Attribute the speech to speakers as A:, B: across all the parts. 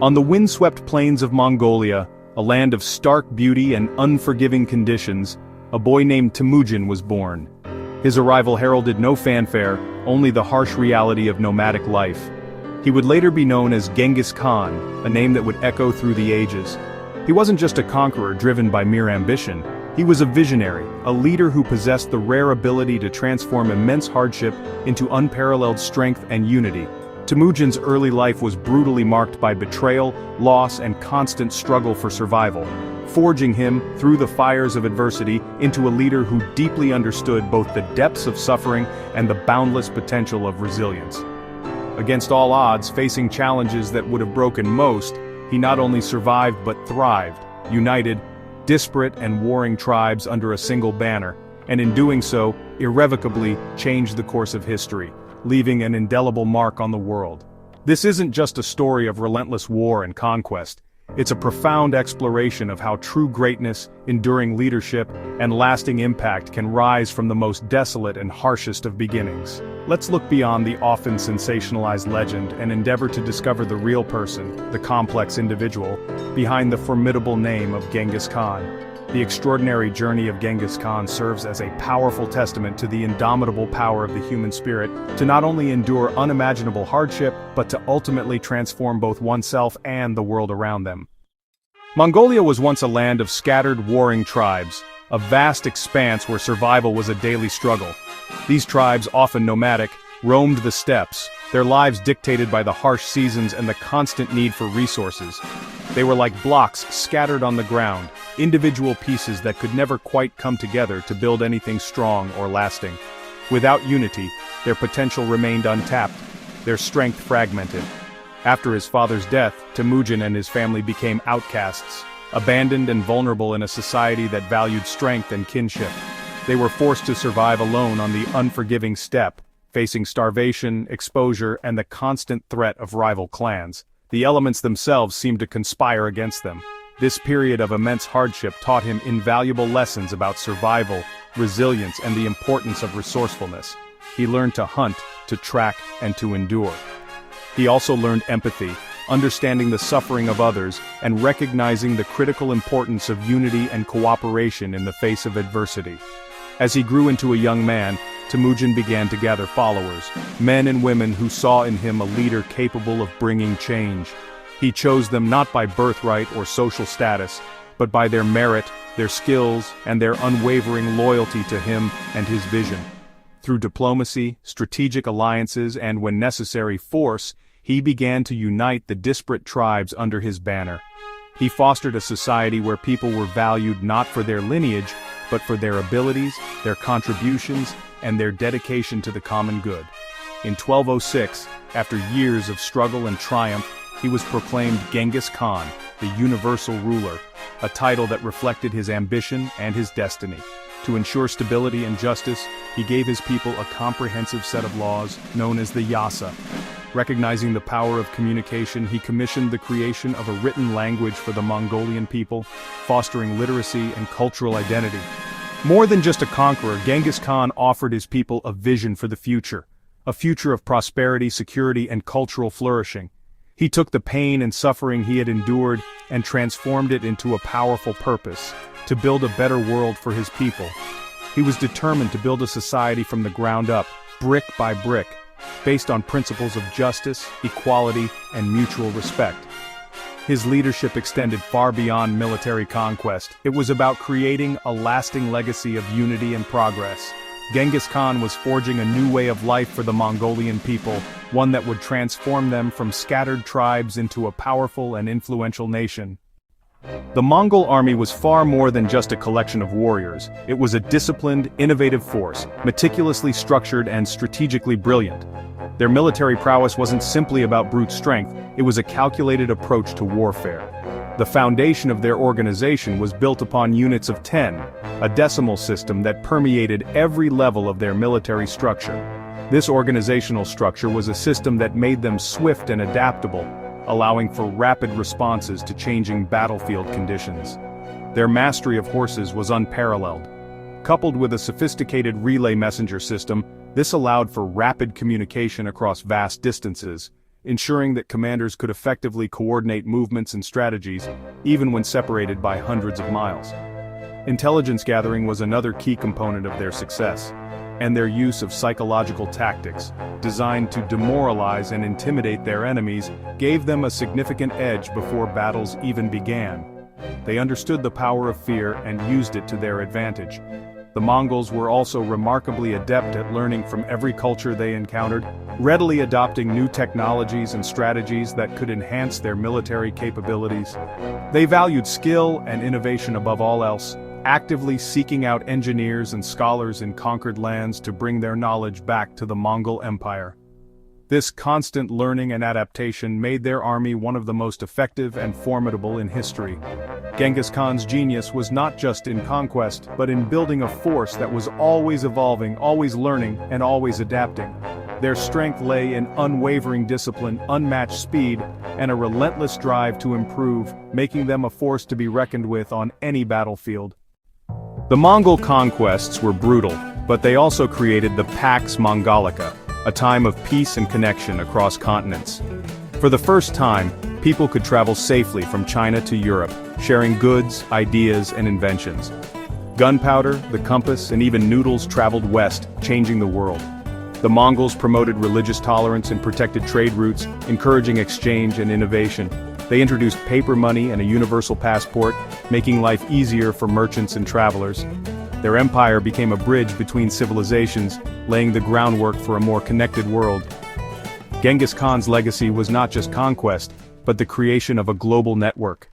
A: On the windswept plains of Mongolia, a land of stark beauty and unforgiving conditions, a boy named Temujin was born. His arrival heralded no fanfare, only the harsh reality of nomadic life. He would later be known as Genghis Khan, a name that would echo through the ages. He wasn't just a conqueror driven by mere ambition. He was a visionary, a leader who possessed the rare ability to transform immense hardship into unparalleled strength and unity. Temujin's early life was brutally marked by betrayal, loss, and constant struggle for survival, forging him, through the fires of adversity, into a leader who deeply understood both the depths of suffering and the boundless potential of resilience. Against all odds, facing challenges that would have broken most, he not only survived but thrived, united disparate and warring tribes under a single banner, and in doing so, irrevocably changed the course of history, leaving an indelible mark on the world. This isn't just a story of relentless war and conquest. It's a profound exploration of how true greatness, enduring leadership, and lasting impact can rise from the most desolate and harshest of beginnings. Let's look beyond the often sensationalized legend and endeavor to discover the real person, the complex individual, behind the formidable name of Genghis Khan. The extraordinary journey of Genghis Khan serves as a powerful testament to the indomitable power of the human spirit to not only endure unimaginable hardship, but to ultimately transform both oneself and the world around them. Mongolia was once a land of scattered warring tribes, a vast expanse where survival was a daily struggle. These tribes, often nomadic, roamed the steppes, their lives dictated by the harsh seasons and the constant need for resources. They were like blocks scattered on the ground, individual pieces that could never quite come together to build anything strong or lasting. Without unity, their potential remained untapped, their strength fragmented. After his father's death, Temujin and his family became outcasts, abandoned and vulnerable in a society that valued strength and kinship. They were forced to survive alone on the unforgiving steppe, facing starvation, exposure, and the constant threat of rival clans. The elements themselves seemed to conspire against them. This period of immense hardship taught him invaluable lessons about survival, resilience, and the importance of resourcefulness. He learned to hunt, to track, and to endure. He also learned empathy, understanding the suffering of others, and recognizing the critical importance of unity and cooperation in the face of adversity. As he grew into a young man, Temujin began to gather followers, men and women who saw in him a leader capable of bringing change. He chose them not by birthright or social status, but by their merit, their skills, and their unwavering loyalty to him and his vision. Through diplomacy, strategic alliances, and when necessary force, he began to unite the disparate tribes under his banner. He fostered a society where people were valued not for their lineage, but for their abilities, their contributions, and their dedication to the common good. In 1206, after years of struggle and triumph, he was proclaimed Genghis Khan, the universal ruler, a title that reflected his ambition and his destiny. To ensure stability and justice, he gave his people a comprehensive set of laws known as the Yasa. Recognizing the power of communication, he commissioned the creation of a written language for the Mongolian people, fostering literacy and cultural identity. More than just a conqueror, Genghis Khan offered his people a vision for the future, a future of prosperity, security, and cultural flourishing. He took the pain and suffering he had endured and transformed it into a powerful purpose, to build a better world for his people. He was determined to build a society from the ground up, brick by brick, based on principles of justice, equality, and mutual respect. His leadership extended far beyond military conquest. It was about creating a lasting legacy of unity and progress. Genghis Khan was forging a new way of life for the Mongolian people, one that would transform them from scattered tribes into a powerful and influential nation. The Mongol army was far more than just a collection of warriors. It was a disciplined, innovative force, meticulously structured and strategically brilliant. Their military prowess wasn't simply about brute strength, it was a calculated approach to warfare. The foundation of their organization was built upon units of 10, a decimal system that permeated every level of their military structure. This organizational structure was a system that made them swift and adaptable, allowing for rapid responses to changing battlefield conditions. Their mastery of horses was unparalleled. Coupled with a sophisticated relay messenger system, this allowed for rapid communication across vast distances, ensuring that commanders could effectively coordinate movements and strategies, even when separated by hundreds of miles. Intelligence gathering was another key component of their success, and their use of psychological tactics, designed to demoralize and intimidate their enemies, gave them a significant edge before battles even began. They understood the power of fear and used it to their advantage. The Mongols were also remarkably adept at learning from every culture they encountered, readily adopting new technologies and strategies that could enhance their military capabilities. They valued skill and innovation above all else, actively seeking out engineers and scholars in conquered lands to bring their knowledge back to the Mongol Empire. This constant learning and adaptation made their army one of the most effective and formidable in history. Genghis Khan's genius was not just in conquest, but in building a force that was always evolving, always learning, and always adapting. Their strength lay in unwavering discipline, unmatched speed, and a relentless drive to improve, making them a force to be reckoned with on any battlefield. The Mongol conquests were brutal, but they also created the Pax Mongolica, a time of peace and connection across continents. For the first time, people could travel safely from China to Europe, sharing goods, ideas, and inventions. Gunpowder, the compass, and even noodles traveled west, changing the world. The Mongols promoted religious tolerance and protected trade routes, encouraging exchange and innovation. They introduced paper money and a universal passport, making life easier for merchants and travelers. Their empire became a bridge between civilizations, laying the groundwork for a more connected world. Genghis Khan's legacy was not just conquest, but the creation of a global network.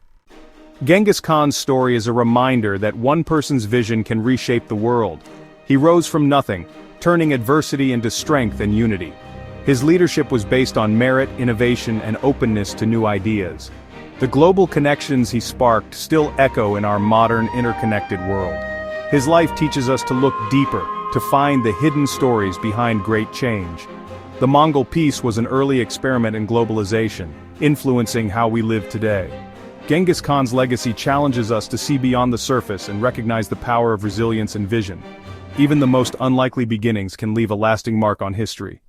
A: Genghis Khan's story is a reminder that one person's vision can reshape the world. He rose from nothing, turning adversity into strength and unity. His leadership was based on merit, innovation, and openness to new ideas. The global connections he sparked still echo in our modern, interconnected world. His life teaches us to look deeper, to find the hidden stories behind great change. The Mongol peace was an early experiment in globalization, influencing how we live today. Genghis Khan's legacy challenges us to see beyond the surface and recognize the power of resilience and vision. Even the most unlikely beginnings can leave a lasting mark on history.